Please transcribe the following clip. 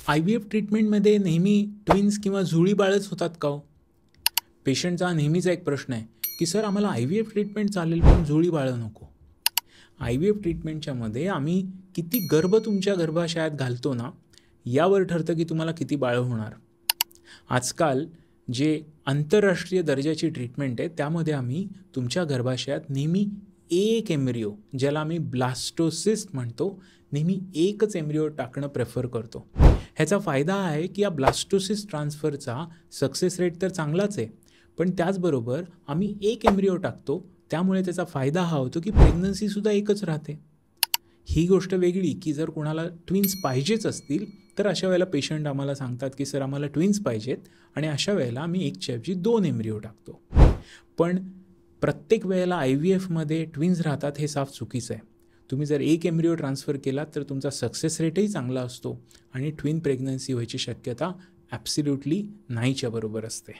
IVF ट्रीटमेंटमध्ये नेहमी twins किंवा जुळी बाळच होतात का हो? पेशंटचा नेहमीचा एक प्रश्न आहे की सर आम्हाला IVF ट्रीटमेंट चालेल पण जुळी बाळं नको. IVF ट्रीटमेंटच्या मध्ये आम्ही किती गर्भ तुमच्या गर्भाशयात घालतो ना यावर ठरतं की तुम्हाला किती बाळं होणार. आजकाल जे आंतरराष्ट्रीय दर्जाची ट्रीटमेंट आहे त्यामध्ये आम्ही तुमच्या गर्भाशयात नेहमी एक एम्ब्रिओ, ज्याला आम्ही ब्लास्टोसिस्ट म्हणतो, नेहमी एकच एम्ब्रिओ टाकणं प्रेफर करतो. ह्याचा फायदा आहे की या ब्लास्टोसिस्ट ट्रान्सफरचा सक्सेस रेट तर चांगलाच आहे, पण त्याचबरोबर आम्ही एक एम्ब्रिओ टाकतो त्यामुळे त्याचा फायदा हा होतो की प्रेग्नन्सीसुद्धा एकच राहते. ही गोष्ट वेगळी की जर कोणाला ट्विन्स पाहिजेच असतील तर अशा वेळेला पेशंट आम्हाला सांगतात की सर आम्हाला ट्विन्स पाहिजेत आणि अशा वेळेला आम्ही एकच्या ऐवजी 2 एम्ब्रिओ टाकतो. पण प्रत्येक वेळेला IVFमध्ये ट्विन्स राहतात हे साफ चुकीचं आहे. तुम्ही जर एक एम्ब्रिओ ट्रान्सफर केलात तर तुमचा सक्सेस रेटही चांगला असतो आणि ट्विन प्रेग्नन्सी व्हायची शक्यता ॲब्सल्युटली नाहीच्या बरोबर असते.